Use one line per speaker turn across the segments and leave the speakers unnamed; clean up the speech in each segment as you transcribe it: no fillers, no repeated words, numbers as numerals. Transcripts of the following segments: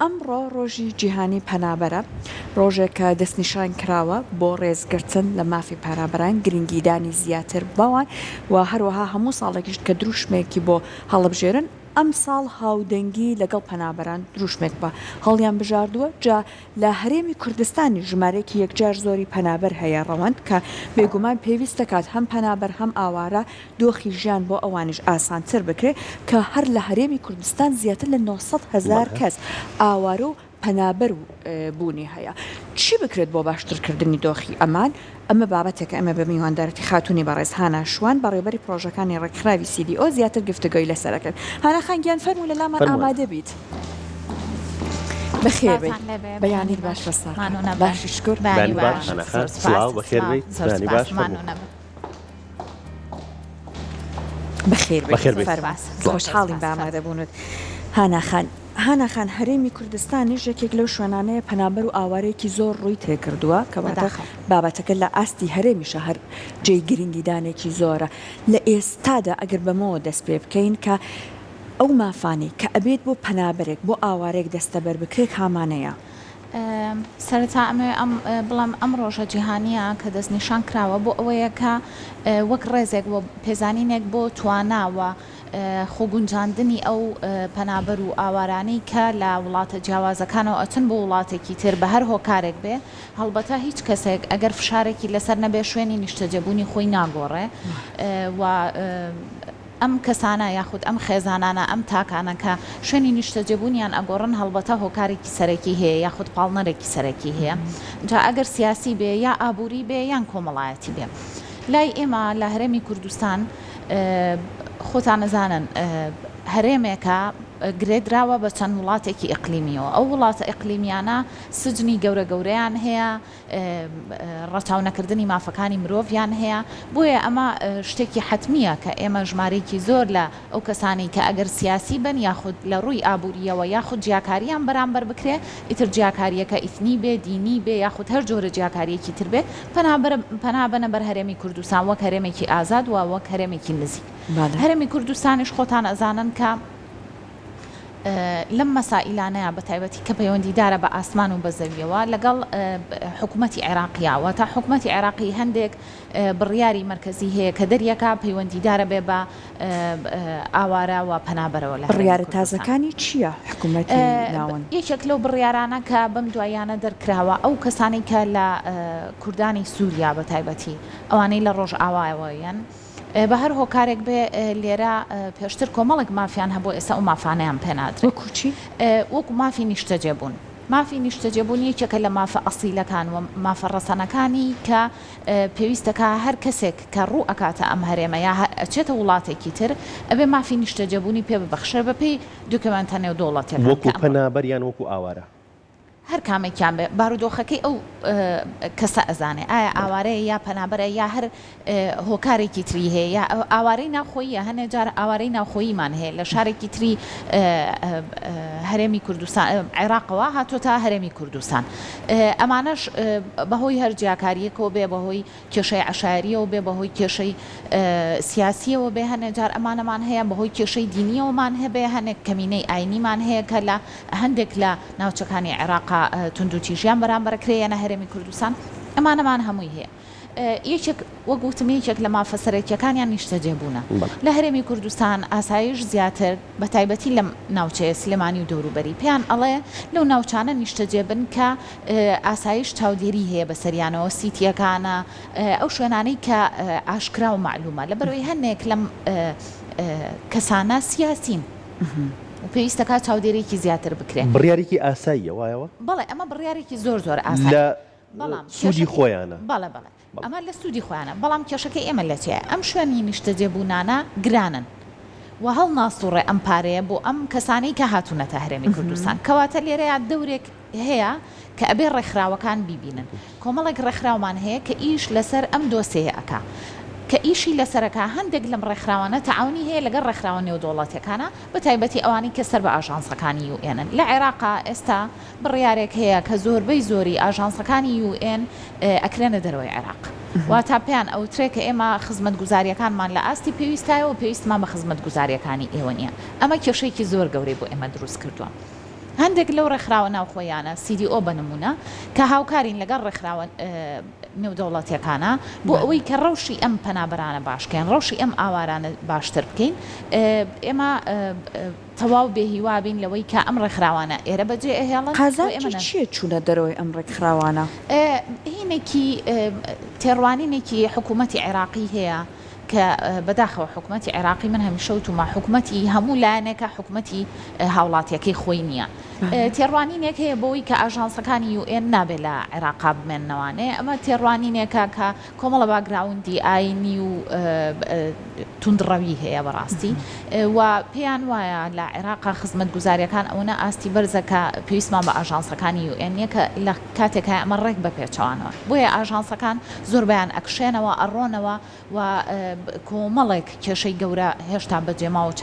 ئەمڕۆ ڕۆژی جیهانی پەنابەرە ڕۆژێک کە دەستنیشان کراوە بۆ ڕێزگرتن لە مافی پەنابەران گرنگیدانی زیاتر بەوان و هەروەها هەموو ساڵێکیش کە دروشمێکی بۆ هەڵبژێرن ئەم ساڵ هاودەنگی لەگەڵ پەنابەران دروشمێک بە هەڵیان بژاردووە جا لە هەرێمی کوردستانی ژمارەیەکی یەکجار زۆری پەنابەر هەیە ڕەوەند کە بێگومان پێویست دەکات هەم پەنابەر هەم ئاوارە دۆخی ژیان بۆ ئەوانش ئاسانتر بکرێت کە هەر لە هەرێمی کوردستان زیاتر لە 900,000 کەس ئاوارە و پەنابەر بوونی هەیە چی بکرێت بۆ باشترکردنی دۆخی ئەمان ئەمە بابەتێکە ئەمە بە میواندارەتی خاتونی بەڕێز هانا شوان بەڕێوەبەری پرۆژەکانی ڕێکخراوی CDO زیاتر گفتگۆی لەسەرەکەن هانا خانگیان فەرموو لە لامان ئامادە بیت بەخێر بێت بەیانی باش بەسا باشی شکر بەخێر خۆشحاڵین بە ئامادەبوونت هانا خان هەرێمی کوردستانی یەکێک لەو شوێنانەیە پەنابەر و ئاوارەیەکی زۆر ڕووی تێکردووە کەواتە بابەتەکە لە ئاستی هەرێمیشە هەر جێی گرنگیدانێکی زۆرە لە ئێستادا ئەگەر بەمەوە دەست پێ بکەین کە ئەو مافانی کە ئەبێت بۆ پەنابەرێک بۆ ئاوارێک دەستەبەر بکرێت هامانەیە
سەرەتا بڵام ئەم ڕۆژە جیهانیە کە دەستنیشان کراوە بۆ ئەوەیە کە وەک ڕێزێک بۆ پێزانینێک بۆ تواناوە خۆگونجاندنی ئەو پەنابەر و ئاوارانەی کە لە وڵاتە جیاوازەکانەوە ئەچن بۆ وڵاتێکی تر بە هەر هۆکارێک بێ هەڵبەتە هیچ کەسێک ئەگەر فشارێکی لەسەر نەبێ شوێنی نیشتەجێبوونی خۆی ناگۆڕێ و ئەم کەسانە یاخود ئەم خێزانانە ئەم تاکانە کە شوێنی نیشتەجێبوونیان ئەگۆڕن هەڵبەتە هۆکارێکی سەرەکی هەیە یاخود پاڵنەرێکی سەرەکی هەیە جا ئەگەر سیاسی بێ یا ئابووری بێ یان کۆمەڵایەتی بێ لای ئێمە لە هەرێمی کوردستان خۆتان نەزانن هەرێمێکە گرێدراوە بە چەند وڵاتێکی ئیقلیمیەوە ئەو وڵاتە ئیقلیمیانە سجنی گەورە گەورەیان هەیە ڕەچاو نەکردنی مافەکانی مرۆڤیان هەیە بۆیە ئەمە شتێکی حتمیە کە ئێمە ژمارەیەکی زۆر لە ئەو کەسانی کە ئەگەر سیاسی بن یاخود لە ڕووی ئابووریەوە یاخود جیاکاریان بەرامبەر بکرێ ئیتر جیاکاریەکە ئیثنی بێ دینی بێ یاخود هەر جۆرە جیاکاریەکی تر بێ پەنابەنە بەر هەرێمی کوردستان وەک هەرێمێکی ئازاد و وەک هەرێمێکی نزیک هەرێمی کوردستانیش خۆتان ئەزانن کە لەم مەسائلانەیە بە تایبەتی کە پەیوەندیدارە بە ئاسمان و بە زەویەوە لەگەڵ حکوومەتی عێراقیەوە تا حکوومەتی عێراقی هەندێک بڕیاری مرکزی هەیە کە دەریەکە پەیوەندیدارە بێ بە ئاوارە و پەنابەرەوە لە
بڕیارە تازەکانی چییە حکوومەتی ناوەن
یەکێک لەو بڕیارانە کە بەم دوایانە دەرکراوە ئەو کەسانی کە لە کوردانی سووریا بە تایبەتی ئەوانەی لە ڕۆژ ئاوایەوەیان بە هەر هۆکارێک بێ لێرە پێشتر کۆمەڵێک مافیان هەبوو ئێستا ئەو مافانەیان پێنادرێت وەکو مافی نیشتەجێبوون مافی نیشتەجێبوون یەکێکە لە مافە ئەسیلەکان و مافە ڕەسەنەکانی کە پێویستەکە هەر کەسێک کە ڕوو ئەکاتە ئەم هەرێمە یا ئەچێتە وڵاتێکی تر ئەبێ مافی نیشتەجێبوونی پێ ببەخشێ بەپێی دوکمنتە نێودوڵەتێک
وەکو پەنابەر یان وەکو ئاوارە
هەر کامێکیان بێ بارودۆخەکەی ئەو کەسە ئەزانێ ئایا ئاوارەیە یا پەنابەرە یا هەر هۆکارێکی تری هەیە یا ئاوارەی ناوخۆییە هەنێ جار ئاوارەی ناوخۆییمان هەیە لە شارێکی تری هەرێمی کوردستان عێراقەوە هاتۆ تا هەرێمی کوردستان ئەمانەش بەهۆی هەر جیاکاریەکەوە بێ بەهۆی کێشەی عەشایریەوە بێ بەهۆی کێشەی سیاسیەوە بێ هەنێ جار ئەمانەمان هەیە بەهۆی کێشەی دینیەوەمان هەبێ هەنێک کەمینەی ئاینیمان هەیە کە لە هەندێک لە ناوچەکانی عێراق توندوتیژیان بەرامبەرەکرێنە هەرێمی کوردستان ئەمانەمان هەمووی هەیە یەکێک وەگوتم یەکێک لە مافەسەرەکیەکانیان نیشتەجێبوونە لە هەرێمی کوردستان ئاسایش زیاتر بە تایبەتی لە ناوچەیە سلێمانی و دەوروبەری پێیان ئەڵێ لەو ناوچانە نیشتەجێبن کە ئاسایش چاودێری هەیە بەسەریانەوە سیتیەکانە ئەو شوێنانەی کە ئاشکرا و معلومە لەبەرەوەی هەندێک لەم کەسانە سیاسین پێویستەکە چاودێرێکی زیاتر بکرێن
بڕیارێکی ئاساییە وایەوە
بەڵێ ئەمە بڕیارێکی زۆر ئاسایی
لە سوودی خۆیانە
بەڵێ ئەمە لە سوودی خۆیانە بەڵام کێشەکە ئێمە لە چێ ئەم شوێنی نیشتەجێبوونانە گرانن و هەڵ ناسوڕێ ئەم پارەیە بۆ ئەم کەسانەی کە هاتوونەتە هەرێمی کوردستان کەواتە لێرەیە دەورێک هەیە کە ئەبێ ڕێکخراوەکان بیبینن کۆمەڵێک ڕێکخراومان هەیە کە ئیش لەسەر ئەم دۆسەیە ئەکا کە ئیشی لەسەرەکە هەندێک لەم ڕێکخراوانە تەعاونی هەیە لەگەڵ ڕێکخراوە نێودوڵەتەکانە بە تایبەتی ئەوانی کە سەر بە ئاژانسەکانی UN لە عێراقا ئێستا بڕیارێک هەیە کە زۆربەی زۆری ئاژانسەکانی UN ئەکرێنە دەرەوەی عێراق واتا پێیان ئەوترێ کە ئێمە خزمەتگوزاریەکانمان لە ئاستی پێویستایەوە پێویستمان بە خزمەتگوزاریەکانی ئێوە نییە ئەمە کێشەیەکی زۆر گەورەی بۆ ئێمە دروست کردووە هەندێک لەو ڕێکخراوە ناوخۆیانە CDO بنمونە کە هاوکارین لەگەڵ ڕێکخراوە نێودەوڵەتیەکانە بۆ ئەوەی کە ڕەوشی ئەم پەنابەرانە باشکەین ڕەوشی ئەم ئاوارانە باشتر بکەین ئێمە تەواو بێهیوابین لەوەی کە ئەم ڕێکخراوانە ئێرە بەجێ ئەهێڵن
قازانجی چییە چوونە دەرەوەی ئەم ڕێکخراوانە
هینێکی تێڕوانینێکی حکوومەتی عێراقی هەیە کە بەداخەوە حکوومەتی عێراقی من هەمیشە وتومە حکوومەتی هەموو لایەنێکە حکوومەتی هاوڵاتیەکەی خۆی نییە تێڕوانینێک هەیە بۆی کە ئاژانسەکانی UN نابێت لە عێراقا بمێننەوانێ ئەمە تێڕوانینێکە کە کۆمەڵە باگراوندی ئاینی و توندڕەوی هەیە بەڕاستی و پێیان وایە لە عێراقا خزمەت گوزاریەکان ئەوەنە ئاستی بەرزەکە پێویستمان بە ئاژانسەکانی UN نیە کە لە کاتێکە ئەمە ڕێک بە پێچەوانەوە بۆیە ئاژانسەکان زۆربیان ئەکشێنەوە ئەڕۆنەوە و کۆمەڵێک کێشەی گەورە هێشتا بەجێماوە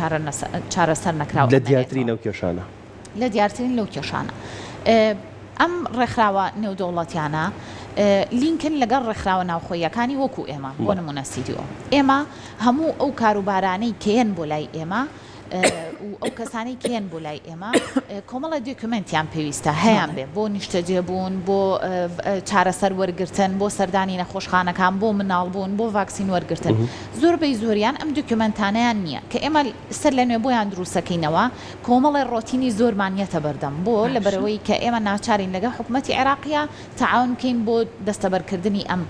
چارەسەر نەکراوە
لە دیارترین ئەو کێشانە
لە دیارترین لەو کێشانە ئەم ڕێکخراوە نێودەوڵەتیانە لینکن لەگەڵ ڕێکخراوە ناوخۆیەکانی وەکو ئێمە بۆ نمونە CDO ئێمە هەموو ئەو کاروبارانەی کێن بۆ لای ئێمە ئەو کەسانی کێن بۆ لای ئێمە کۆمەڵە دوکمنتیان پێویستە هەیەیان بێ بۆ نیشتەجێبوون بۆ چارەسەر وەرگرتن بۆ سەردانی نەخۆشخانەکان بۆ مناڵبوون بۆ ڤاکسین وەرگرتن زۆربەی زۆریان ئەم دوکمنتانیان نییە کە ئێمە سەر لە نوێ بۆیان دروستەکەینەوە کۆمەڵی ڕۆتینی زۆرمانیەتە بەردەم بۆ لەبەرەوەی کە ئێمە ناچارین لەگە حکوومەتی عێراقیە تەعاون بکەین بۆ دەستەبەرکردنی ئەم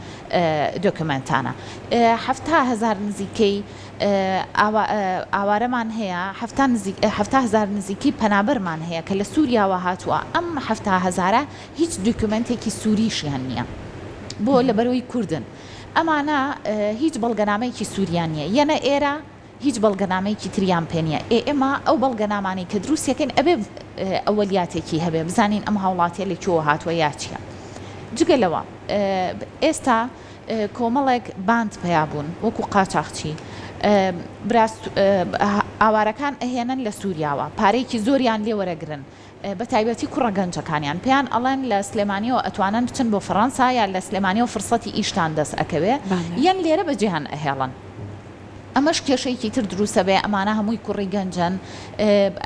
دوکمنتانە 7,000 نزیکەی ئاوارەمان هەیە 7,000 نزیکی پەنابەرمان هەیە کە لە سووریاوە هاتووە ئەم 7,000 هیچ دوکمنتێکی سووریشیان نییە بۆ لەبەرەوەی کوردن ئەمانە هیچ بەڵگەنامەیەکی سووریان نییە یەنە ئێرە هیچ بەڵگەنامەیەکی تریان پێ نییە ئێمە ئەو بەڵگەنامانەی کە دروستەکەین ئەبێ ئەوەلیاتێکی هەبێ بزانین ئەم هاوڵاتیە لەکوێوە هاتووە یا چییە جگەلەوە ئێستا کۆمەڵێک باند پێیابوون وەکو قاچاقچی ئاوارەکان ئەهێنن لە سووریاوە پارەیەکی زۆریان لێ وەرەگرن بە تایبەتی کوڕە گەنجەکانیان پێیان ئەڵێن لە سلێمانیەوە ئەتوانن بچن بۆ فەڕەنسا یا لە سلێمانیەوە فرسەتی ئیشتان دەست ئەکەوێ یان لێرە بەجێیان ئەهێڵن ئەمەش کێشەیەکی تر دروستە بێ ئەمانە هەمووی کوڕی گەنجن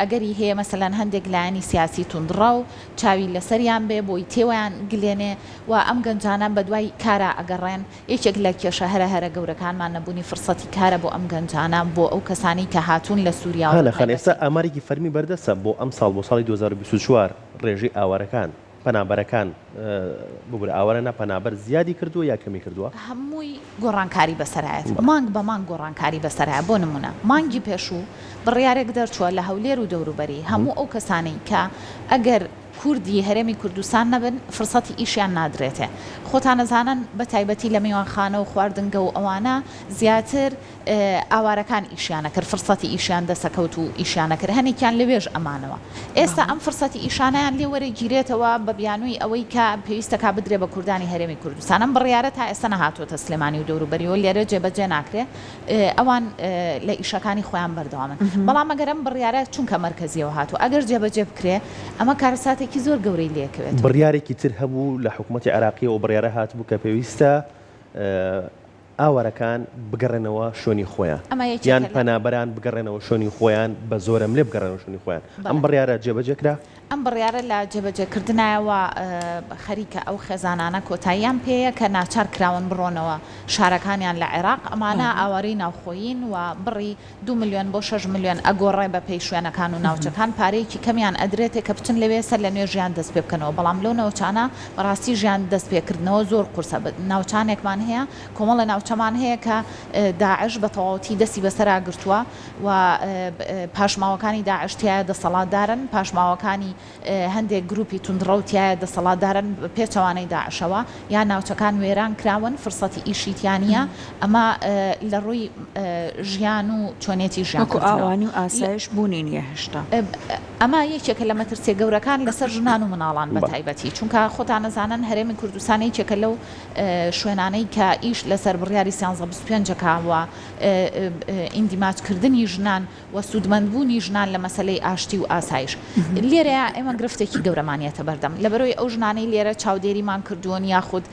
ئەگەری هەیە مەسەلەن هەندێک لایەنی سیاسی توندڕە و چاوی لەسەریان بێ بۆی تێوەیان گلێنێ و ئەم گەنجانە بە دوای کارە ئەگەڕێن یەکێک لە کێشە هەرە گەورەکانمان نەبوونی فرسەتی کارە بۆ ئەم گەنجانە بۆ ئەو کەسانی کە هاتوون لە سووریا
ئێستا ئامارێکی فەرمی بەردەستە بۆ ئەم ساڵ بۆ ساڵی 2024 ڕێژەی ئاوارەکان پەنابەرەکان بگورە ئاوارەنە پەنابەر زیادی کردووە یا کەمی کردووە
هەمووی گۆڕانکاری بەسەرایەت مانگ بە مانگ گۆڕانکاری بەسەرایە بۆ نمونە مانگی پێشوو بڕیارێک دەرچووە لە هەولێر و دەوروبەری هەموو ئەو کەسانەی کە ئەگەر کوردی هەرێمی کوردستان نەبن فرسەتی ئیشیان نادرێتێ خۆتان نەزانن بە تایبەتی لە میوانخانە و خواردنگە و ئەوانە زیاتر ئاوارەکان ئیشیانە کرد فرسەتی ئیشیان دەسەکەوت و ئیشیانە کرد هەنێکیان لەوێژ ئەمانەوە ئێستا ئەم فرسەتی ئیشانیان لێ وەرەگیرێتەوە بە بیانووی ئەوەی کە پێویستەکە بدرێ بە کوردانی هەرێمی کوردستان ئەم بڕیارە تا ئێستا نەهاتوۆتە سلێمانی و دەوروبەریەوە لێرە جێبەجێ ناکرێ ئەوان لە ئیشەکانی خۆیان بەردەوامن بەڵام ئەگەرم بڕیارە چونکە مەرکەزیەوە هاتووە ئەگەر جێبەجێ بکرێ ئەمە کارەساتێکی زۆر گەورەی لێکەوێت
بڕیارێکی تر هەبوو لە حکوومەتی عێراقی و بڕیارە هاتبوو کە پێویستە ئاوارەکان بگەڕێنەوە شوێنی خۆیان یان پەنابەران بگەڕێنەوە شوێنی خۆیان بە زۆرم لێ بگەڕێنەوە شوێنی خۆیان ئەم بڕیارە جێبەجێکرا
ئەم بڕیارە لە جێبەجێکردنایەوە خەریکە ئەو خێزانانە کۆتاییان پێەیە کە ناچار کراون بڕۆنەوە شارەکانیان لە عێراق ئەمانە ئاوارەی ناوخۆیین و بڕی 2 ملیۆن بۆ 6 ملیۆن ئەگۆڕێ بە پێی شوێنەکان و ناوچەکان پارەیەکی کەمیان ئەدرێتێ کە بچن لەوێ سەر لە نوێ ژیان دەست پێ بکەنەوە بەڵام لەو ناوچانە بەڕاستی ژیان دەست پێکردنەوە زۆر قورسە ناوچانێکمان هەیە کۆمەڵە ناوچەمان هەیە کە داعش بە تەواوەتی دەستی بەسەرا گرتووە و پاشماوەکانی داعش تایە دەسەڵاتدارن پاشماوەکانی هەندێک گروپی توندڕەوتیایە دەسەڵاتدارن پێچەوانەی داعشەوە یان ناوچەکان وێران کراون فرسەتی ئیشیتیانە ئەمە لە ڕووی ژیان و چۆنێتی ژیان
ئاوانی و ئاسایش بوونی نیە هێشتا
ئەمە یەکێکە لە مەترسیە گەورەکان لەسەر ژنان و مناڵان بە تایبەتی چونکە خۆتان نەزانن هەرێمی کوردستانی یەکێکە لەو شوێنانەی کە ئیش لەسەر بڕیاری 25ەکەوە ئیندیماجکردنی ژنان و سوودمەندبوونی ژنان لە مەسەلەی ئاشتی و ئاسایش لێرەیە ئێمە گرفتێکی گەورەمانیەتە بەردەم لەبەرەوەی ئەو ژنانەی لێرە چاودێریمان کردوون یاخود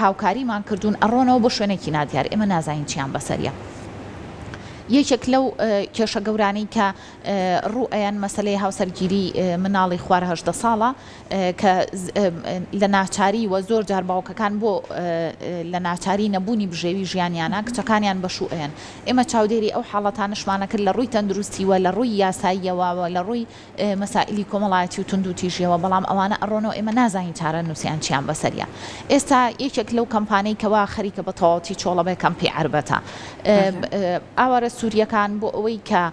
هاوکاریمان کردوون ئەڕۆنەوە بۆ شوێنێکی نادیار ئێمە نازانین چیان بەسەریە یەکێک لەو کێشە گەورانی کە ڕوئیان مەسلەی هاوسەرگیری مناڵی خوارە 18 ساڵە کە لە ناچاری و زۆر جار باوکەکان بۆ لە ناچاری نەبوونی بژێوی ژیانیانە کچەکانیان بەشوئێن ئێمە چاودێری ئەو حاڵەتانشمانە کرد لە ڕووی تەندروستیوە لە ڕووی یاساییەوە لە ڕووی مەسائلی کۆمەڵایەتی و تونند و تیژیەوە بەڵام ئەوانە ئەڕۆنەوە ئێمە نازانین چارە نووسیان چیان بەسەریە ئێستا یەکێک لەو کەمپانەی کەوا خەریکە بە تەواوەتی چۆڵەبێ کەمپی عربەتە ئاوارە سووریەکان بۆ ئەوەی کە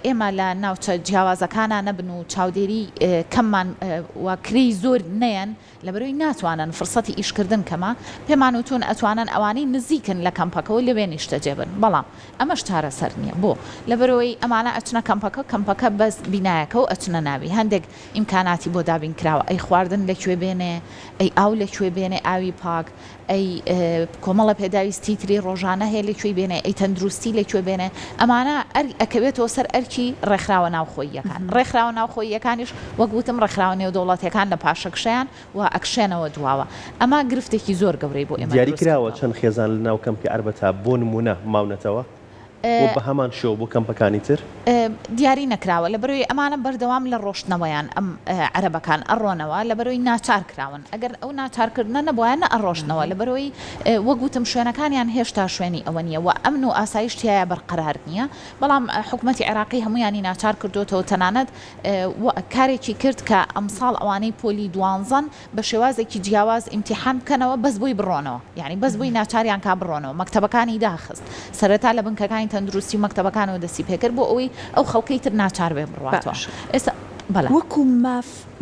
ئێمە لە ناوچە جیاوازەکانە نەبن و چاودێری کەممان واکری زۆر نەیەن لەبەرەوەی ناتوانن فرسەتی ئیشکردن کەمە پێمان وتون ئەتوانن ئەوانەی نزیکن لە کەمپەکەەوە لەوێ نیشتەجێبن بەڵام ئەمەش چارە سەر نییە بۆ لەبەرەوەی ئەمانە ئەچنە کەمپەکە بەس بینایەکە و ئەچنە ناوی هەندێک ئیمکاناتی بۆ دابین کراوە ئەی خواردن لەکوێ بێنێ ئەی ئاو لەکوێ بێنێ ئاوی پاک ئەی کۆمەڵە پێداویستی تری ڕۆژانە هەیە لەکوێ بێنێ ئەی تەندروستی لەکوێ بێنێ ئەمانە ئەکەوێتەوە سەر ئەرکی ڕێکخراوە ناوخۆییەکان ڕێکخراوە ناوخۆییەکانیش وەک وتم ڕێکخراوە نێودەوڵەتیەکان لە پاشەکشیان و ئەکشێنەوە دواوە ئەمە گرفتێکی زۆر گەورەی بۆ ئێمە
دیاری کراوە چەند خێزان لە ناو کەمپی عربەتا بۆ نمونە ماونەتەوە بە هەمان شێوە بۆ کەمپەکانی تر
دیاری نەکراوە لە بەرەوەی ئەمانە بەردەوام لە ڕۆشتنەوەیان ئەم عەرەبەکان ئەڕۆنەوە لە بەرەوەی ناچار کراون ئەگەر ئەو ناچارکردنە نەبووایە ئەڕۆشنەوە لە بەرەوەی وەک گوتم شوێنەکانیان هێشتا شوێنی ئەوە نیە و ئەمن و ئاسایشتیایە بەرقەرار نییە بەڵام حکوومەتی عێراقی هەمویانی ناچار کردوتەوە تەنانەت کارێکی کرد کە ئەمساڵ ئەوانەی پۆلی دوانزەن بە شێوازێکی جیاواز ئیمتیحان بکەنەوە بەس بۆی بڕۆنەوە یعنی بەس بۆی ناچاریان کا بڕۆنەوە مەکتەبەکانی داخست سەرەتا لە بنکەکانی تەندروستی و مەکتەبەکانەوە دەستی پێکرد بۆ ئەوەی ئەو خەڵکەی تر ناچار بێ بڕاتەوە ئێستا
وەکو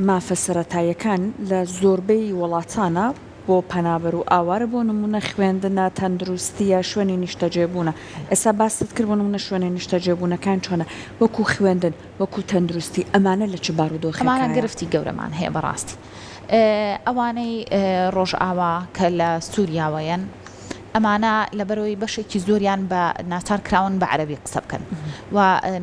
مافە سەرەتاییەکان لە زۆربەی وڵاتانە بۆ پەنابەر و ئاوارە بۆ نمونە خوێندنە تەندروستیە شوێنی نیشتەجێبوونە ئێستا باست کرد بۆ نمونە شوێنی نیشتەجێبوونەکان چۆنە وەکو خوێندن وەکو تەندروستی ئەمانە لە چ بارودۆخ
ئەمانە گرفتی گەورەمان هەیە بەڕاستی ئەوانەی ڕۆژئاوا کە لە سووریاوەیەن ئەمانە لەبەرەوەی بەشێکی زۆریان بە ناچارکراون بە عەرەبی قسە بکەن و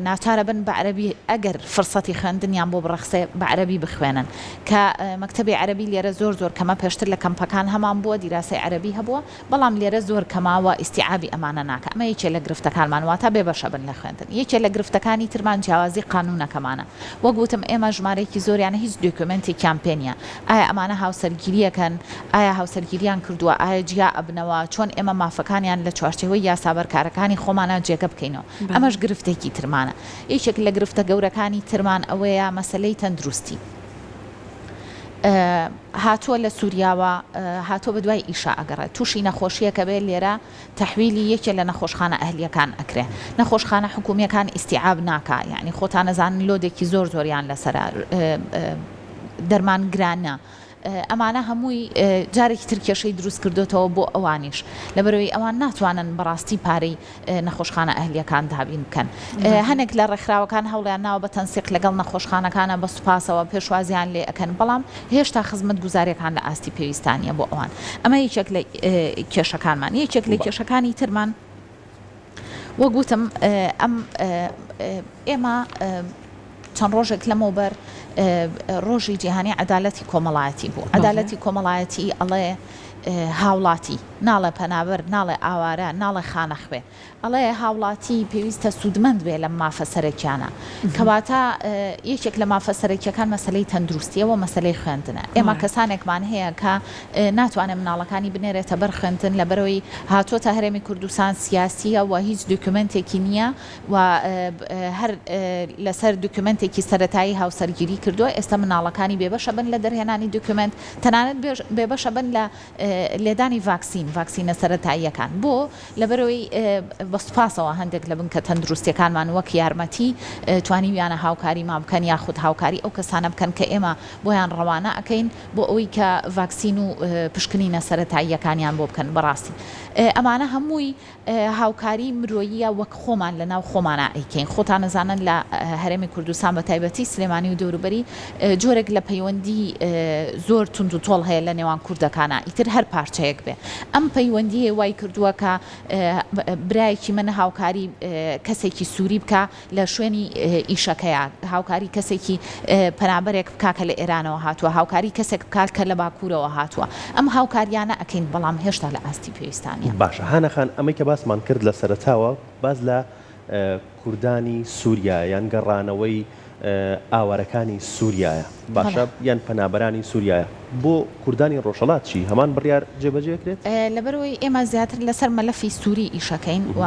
ناچارە بن بە عەرەبی ئەگەر فرسەتی خوێندنیان بۆ بڕەخسێ بە عەرەبی بخوێنن کە مەکتەبی عەرەبی لێرە زۆر کەمە پێشتر لە کەمپەکان هەمان بووە دیراسی عەرەبی هەبووە بەڵام لێرە زۆر کەماوە ئیستیعابی ئەمانە ناکە ئەمە یەکێ لە گرفتەکانمان واتە بێبەشە بن لە خوێندن یەکێ لە گرفتەکانی ترمان جیاوازی قانونەکەمانە وەک گوتم ئێمە ژمارەیەکی زۆریانە هیچ دوکومنتی کامپێنیە ئایا ئەمانە هاوسەرگیریەکەن ئایا هاوسەرگیریان کردووە ئایا جیا ئەبنەوە چۆن ئێمە مافەکانیان لە چوارچێوەی یاسابەرکارەکانی خۆمانە جێگە بکەینەوە ئەمەش گرفتێکی ترمانە یەکێک لە گرفتە گەورەکانی ترمان ئەوەیە مەسلەی تەندروستی هاتووە لە سووریاوە هاتووە بە دوای ئیشا ئەگەڕێت تووشی نەخۆشیەکە بێت لێرە تەحویلی یەکێ لە نەخۆشخانە ئەهلیەکان ئەکرێ نەخۆشخانە حکوومیەکان ئیستیعاب ناکە یعنی خۆتان نەزانن لۆدێکی زۆریان لەسەر دەرمان گرانە ئەمانە هەمووی جارێکی تر کێشەی دروست کردوتەوە بۆ ئەوانیش لەبەرەوەی ئەوان ناتوانن بەڕاستی پارەی نەخۆشخانە ئەهلیەکان دابین بکەن هەنێک لە ڕێکخراوەکان هەوڵیان ناوە بە تەنسیق لەگەڵ نەخۆشخانەکانە بە سوپاسەوە پێشوازیان لێ ئەەکەن بەڵام هێشتا خزمەت گوزاریەکان لە ئاستی پێویستانیە بۆ ئەوان ئەمە یەکێک لە کێشەکانمان یەکێک لە کێشەکانی ترمان وەگوتم ئێمە چەند ڕۆژێک لەمەوبەر ڕۆژی جیهانی عەدالەتی کۆمەڵایەتی بوو عەدالەتی کۆمەڵایەتی ئەڵێ هاوڵاتی ناڵێ پەنابەر ناڵێ ئاوارە ناڵێ خانەخوێ ئەڵێ هاوڵاتی پێویستە سوودمەند بێ لە مافە سەرەکیانە کەواتە یەکێک لە مافە سەرەکیەکان مەسلەی تەندروستیەوە مەسلەی خوێندنە ئێمە کەسانێکمان هەیە کە ناتوانێت مناڵەکانی بنێرێتە بەر خوێندن لەبەرەوەی هاتوۆتە هەرێمی کوردستان سیاسیە و هیچ دوکومنتێکی نییە و هەر لەسەر دوکومنتێکی سەرەتایی هاوسەرگیری کردووە ئێستا مناڵەکانی بێبەشە بن لە دەرهێنانی دوکومنت تەنانەت بێبەشە بن لە لێدانی ڤاکسینە سەرەتاییەکان بۆ لەبەرەوەی بەسوپاسەوە هەندێک لە بنکە تەندروستیەکانمان وەک یارمەتی توانیویانە هاوکاری ما بکەن یاخود هاوکاری ئەو کەسانە بکەن کە ئێمە بۆیان ڕەوانە ئەەکەین بۆ ئەوەی کە ڤاکسین و پشکنینە سەرەتاییەکانیان بۆ بکەن بەڕاستی ئەمانە هەمووی هاوکاری مرۆییە وەک خۆمان لە ناو خۆمانە ئەیکەین خۆتان نەزانن لە هەرێمی کوردستان بە تایبەتی سلێمانی و دەوروبەری جۆرێک لە پەیوەندی زۆر تونند و تۆڵ هەیە لە نێوان کوردەکانە ئیتر هەر پارچەیەک بێ ئەم پەیوەندیە وای کردووە کە برایەکی من هاوکاری کەسێکی سووری بکە لە شوێنی ئیشەکەیە هاوکاری کەسێکی پەنابەرێک بکاکە لە ئێرانەوە هاتووە هاوکاری کەسێک بکات کە لە باکوورەوە هاتووە ئەم هاوکاریانە ئەکەین بەڵام هێشتا لە ئاستی پێویستانیە
باشە هانەخان ئەمەی کە باسمان کرد لە سەرەتاوە باز لە کوردانی سووریا یان گەڕانەوەی ئاوارەکانی سووریایە باشە یان پەنابەرانی سووریایە بۆ کوردانی ڕۆژهەڵات چی هەمان بڕیار جێبەجێکرێت
لەبەرەوەی ئێمە زیاتر لەسەر مەلەفی سووری ئیشەکەین و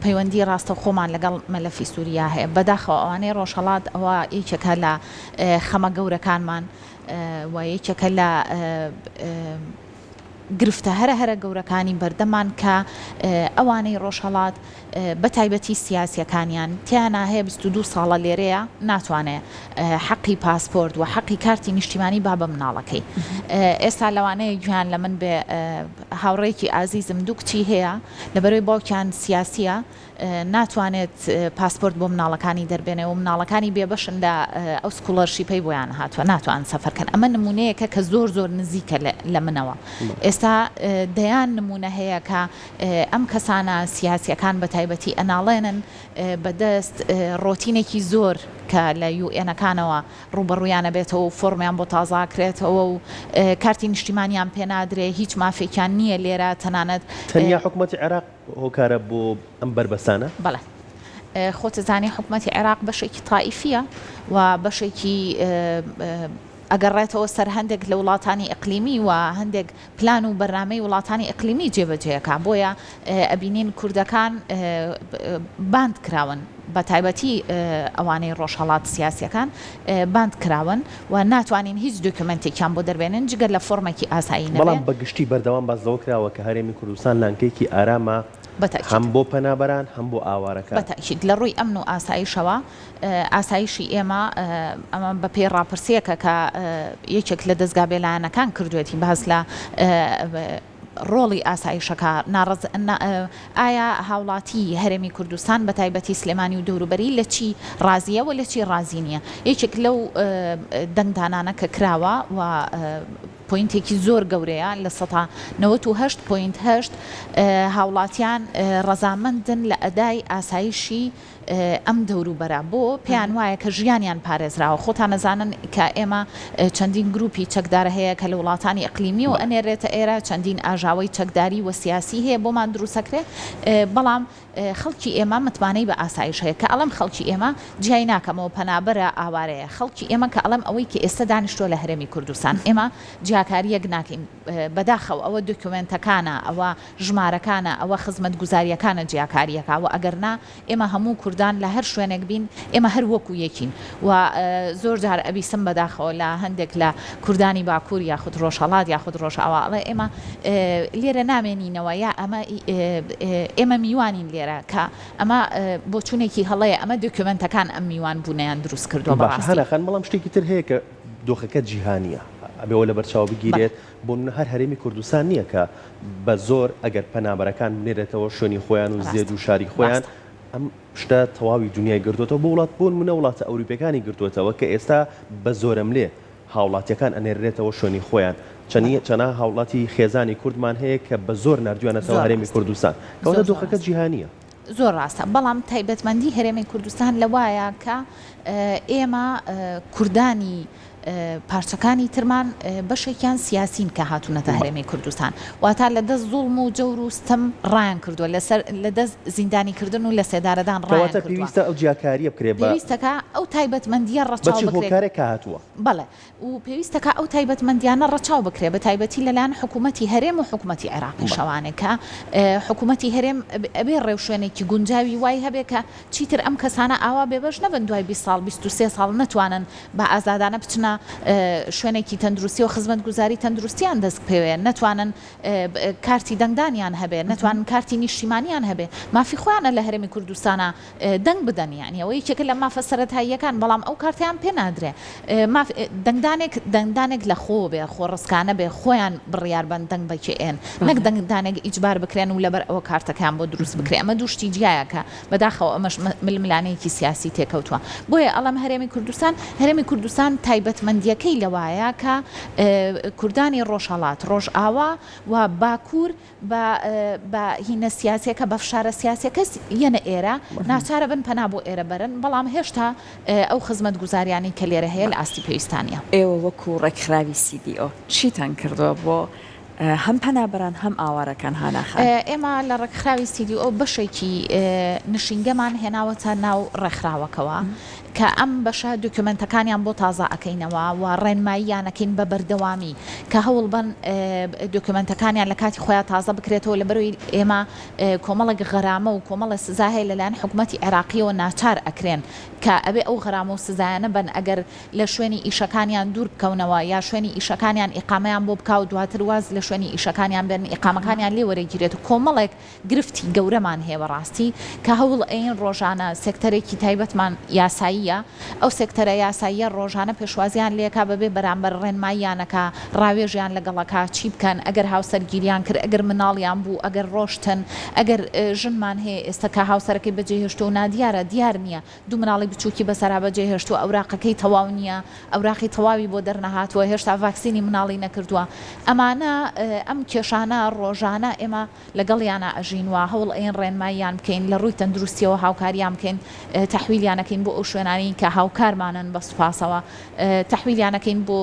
پەیوەندی ڕاستە خۆمان لەگەڵ مەلەفی سووریا هەیە بەداخەوە ئەوانەی ڕۆژهەڵات ئەوە یەکێکە لە خەمە گەورەکانمان و یەکێکە لە گرفتە هەرە گەورەکانی بەردەمان کە ئەوانەی ڕۆژهەڵات بە تایبەتی سیاسیەکانیان تیانە هەیە 22 ساڵە لێرەیە ناتوانێت حەقی پاسپۆرت و حەقی کارتی نیشتیمانی با بە مناڵەکەی ئێستا لەوانەیە گویان لە من بێ هاوڕێکی ئازیزم دوو کچی هەیە لەبەرەوەی باوکیان سیاسیە ناتوانێت پاسپۆرت بۆ مناڵەکانی دەربێنێ و مناڵەکانی بێبەشن لە ئەو سکۆلەرشیپەی بۆیان هاتووە ناتوان سەفەرکەن ئەمە نمونەیەکە کە زۆر نزیکە لە منەوە ئێستا دەیان نمونە هەیە کە ئەم کەسانە سیاسیەکان بە تایبەتی ئەناڵێنن بەدەست ڕۆتینێکی زۆر کە لە یوئێنەکانەوە ڕوبەڕوویانە بێتەوە و فۆرمیان بۆ تازاکرێتەوە و کارتی نیشتیمانیان پێنادرێ هیچ مافێکیان نییە لێرە تەنانەت
تەنیا حکوومەتی عێراق هۆکارە بۆ ئەم بربەسانە
بەڵێ خۆتەزانی حکوومەتی عێراق بەشێکی تائیفیە و بەشێکی ئەگەڕێتەوە سەر هەندێک لە وڵاتانی ئەقلیمی و هەندێک پلان و بەرنامەی وڵاتانی ئەقلیمی جێبەجێەکە بۆیە ئەبینین کوردەکان باند کراون بە تایبەتی ئەوانەی ڕۆژهەڵات سیاسیەکان باند کراون و ناتوانین هیچ دۆکمنتێکیان بۆ دەربێنن جگەر لە فۆرمێکی ئاسایی نەبێ
بەڵام بەگشتی بەردەوام بازەوە کراوە کە هەرێمی کوردستان لانکەیەکی ئارامە هەم بۆ پەنابەران هەم بۆ ئاوارەکان
بەتاکید لە ڕووی ئەمن و ئاسایشەوە ئاسایشی ئێمە ئەمە بە پێی ڕاپرسیەکە کە یەکێک لە دەستگا بێلایەنەکان کردوێتی بەس لە ڕۆڵی ئاسایشەکە ئایا هاوڵاتی هەرێمی کوردستان بە تایبەتی سلێمانی و دەوروبەری لە چی ڕازیە و لە چی ڕازی نییە یەکێک لەو دەنگدانانە کە کراوە و پوینتێکی زۆر گەورەیە لە 98.8 هاوڵاتیان ڕەزامەندن لە ئەدای ئاسایشی ئەم دەوروبەرە بۆ پێیان وایە کە ژیانیان پارێزراوە خۆتان نەزانن کە ئێمە چەندین گروپی چەکدارە هەیە کە لە وڵاتانی ئەقلیمی و ئەنێرێتە ئێرە چەندین ئاژاوی چەکداری و سیاسی هەیە بۆمان دروستەکرێت بەڵام خەڵکی ئێمە متمانەی بە ئاسایش هەیە کە ئەڵم خەڵکی ئێمە جیای ناکەمەوە پەنابەرە ئاوارەیە خەڵکی ئێمە کە ئەڵم ئەوەی کە ئێستا دانیشتووە لە هەرێمی کوردستان ئێمە جیاکاریەک ناکەین بەداخەوە ئەوە دۆکومنتەکانە ئەوە ژمارەکانە ئەوە خزمەت گوزاریەکانە جیاکاریەکە و ئەگەرنا ئێمە هەموو کوردان لە هەر شوێنێک بین ئێمە هەر وەکو یەکین و زۆر جار ئەبیسم بەداخەوە لە هەندێک لە کوردانی باکوور یاخود ڕۆژهەڵات یاخود ڕۆژئاواڵێ ئێمە لێرە نامێنینەوە یا ئێمە میوانین لێرە کە ئەمە بۆ چوونێکی هەڵەیە ئەمە دۆکومنتەکان ئەم میوان بوونیان دروست کردووە
بەڕاستیخەن بەڵام شتێکی تر هەیە کە دۆخەکە جیهانیە ئەبێەوە لە بەرچاو بگیرێت بۆ هەر هەرێمی کوردستان نییە کە بە زۆر ئەگەر پەنابەرەکان بنێرێتەوە شوێنی خۆیان و زێد و شاری خۆیان ئەم شتە تەواوی دنیای گرتوێتەوە بۆ وڵات بۆن منە وڵاتە ئەوروپیەکانی گرتوێتەوە کە ئێستا بە زۆرم لێ هاوڵاتیەکان ئەنێرێتەوە شوێنی خۆیان چەنە هاوڵاتی خێزانی کوردمان هەیە کە بە زۆر نردویانەتەوە هەرێمی کوردستان کەواتە دۆخەکە جیهانیە
زۆر ڕاستە بەڵام تایبەتمەندی هەرێمی کوردستان لەوایە کە ئێمە کوردانی پارچەکانی ترمان بەشێکیان سیاسین کە هاتوونەتە هەرێمی کوردستان واتە لە دەست زوڵم و جەور و ستەم ڕایان کردووە لە دەست زیندانیکردن و لە سێدارەدان ڕایان کردووە
پێویستە ئەو جیاکاریە بکرێ
پێویستەکە ئەو تایبەتمەندیە ڕەچاو
بکرێت هاتووە
بەڵێ و پێویستەکە ئەو تایبەتمەندیانە ڕەچاو بکرێ بە تایبەتی لەلایەن حکوومەتی هەرێم و حکوومەتی عێراقی شەوانێکە حکوومەتی هەرێم ئەبێ ڕێوشوێنێکی گونجاوی وای هەبێ کە چیتر ئەم کەسانە ئاوا بێبەش نەبن دوای 20 ساڵ 23 ساڵ نەتوانن بە ئازادانە بچنە شوێنێکی تەندروستی و خزمەت گوزاری تەندروستیان دەست پێوێن نەتوانن کارتی دەنگدانیان هەبێ نەتوانن کارتی نیشتیمانیان هەبێ مافی خۆیانە لە هەرێمی کوردستانە دەنگ بدەن یعنی ئەوەی یەکێکە لە مافە سەرەتاییەکان بەڵام ئەو کارتیان پێ نادرێ دەنگدانێک لە خۆ بێ خۆڕستکانە بێ خۆیان بڕیار بن دەنگ بکێن نەک دەنگدانێک ئیجبار بکرێن و لەبەر ئەوە کارتەکان بۆ دروست بکرێ ئەمە دووشتی جیایەکە بەداخەوە ئەمەش ململانەیەکی سیاسی تێکەوتووە بۆیە ئەڵەم هەرێمی کوردستان تایبەتمەندیەکەی لەوایە کە کوردانی ڕۆژهەڵات ڕۆژئاوا و باکوور بە هینە سیاسیەکە بە فشارە سیاسیەکە یەنە ئێرە ناچارە بن پەنا بۆ ئێرە بەرن بەڵام هێشتا ئەو خزمەت گوزاریانی کە لێرە هەیە لە ئاستی پێویستانیە
ئێوە وەکو ڕێکخراوی CDO چیتان کردووە بۆ هەم پەنابەران هەم ئاوارەکان هاناخان.
ئێمە لە ڕێکخراوی CDO بەشێکی نشینگەمان هێناوەتە ناو ڕێکخراوەکەوە کە ئەم بەشە دۆکیومنتەکانیان بۆ تازە ئەەکەینەوە و ڕێنماییانەکەین بە بەردەوامی کە هەوڵ بن دۆکیومنتەکانیان لە کاتی خۆیان تازە بکرێتەوە لە بەروی ئێمە کۆمەڵێک غەرامە و کۆمەڵە سزا هەیە لەلایەن حکوومەتی عێراقیەوە ناچار ئەکرێن کە ئەبێ ئەو غەرامە و سزایانە بن ئەگەر لە شوێنی ئیشەکانیان دوور بکەونەوە یا شوێنی ئیشەکانیان ئیقامەیان بۆ بکاو دواتر واز لە شوێنی ئیشەکانیان بن ئیقامەکانیان لێ وەرەگیرێت و کۆمەڵێک گرفتی گەورەمان هەیە ڕاستی کە هەوڵ ئەین ڕۆژانە سێکتەرێکی تایبەتمان یاساییە ئەو سێکتەرە یاساییە ڕۆژانە پێشوازیان لێکا بەبێ بەرامبەر ڕێنماییانەکە ڕاوێژیان لەگەڵەکە چی بکەن ئەگەر هاوسەرگیریان کرد ئەگەر مناڵیان بوو ئەگەر ڕۆشتن ئەگەر ژنمان هەیە ئێستا کە هاوسەرەکەی بەجێهێشتو و نادیارە دیار نییە دوو مناڵی بچووکی بەسەرا بەجێهێشتو ئەوراقەکەی تەواو نییە ئەوراقی تەواوی بۆ دەرنەهاتووە هێشتا ڤاکسینی مناڵی نەکردووە ئەمانە ئەم کێشانە ڕۆژانە ئێمە لەگەڵیانە ئەژینوە هەوڵ ئەین ڕێنماییان بکەین لە ڕووی تەندروستیەوە هاوکاریان بکەین تەحویلیانەکەین بۆ ئەو شوێنانی کە هاوکارمانن بە سوپاسەوە تەحویلیانەکەین بۆ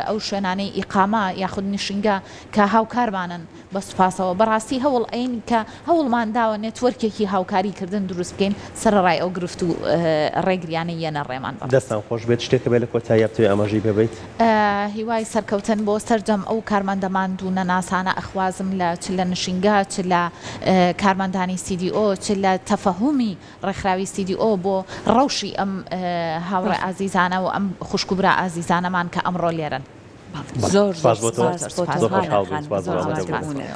ئەو شوێنانەی ئیقامە یاخود نشینگە کە هاوکارمانن بە سوپاسەوە بەڕاستی هەوڵ ئەین کە هەوڵمان داوە نێتوەرکێکی هاوکاریکردن دروست بکەین سەرڕای ئەو گرفت و ڕێگریانە یەنە ڕێمان
دەستان خۆش بێت شتێکە بێت لە کۆتایی بتوێ ئاماژەی ببیت
هیوای سەرکەوتن بۆ سەرجەم ئەو کارمەندەمان دوو نەناسانە ئەخوازم لە چ لە نشینگە چ لە کارمەندانی CDO چ لە تەفەهومی ڕێکخراوی CDO بۆ ڕەوشی ئەم هاوڕێ ئازیزانە و ئەم خوشکوبرا ئازیزانەمان کە ئەمڕۆ لێرن
زۆر
سپاس بۆ تۆ.
سپاس بۆ
زۆر خۆشحاڵ بووین.
خان.
سپاس بۆ
زۆر
ئامادە
سپاس
بوون.
بوون.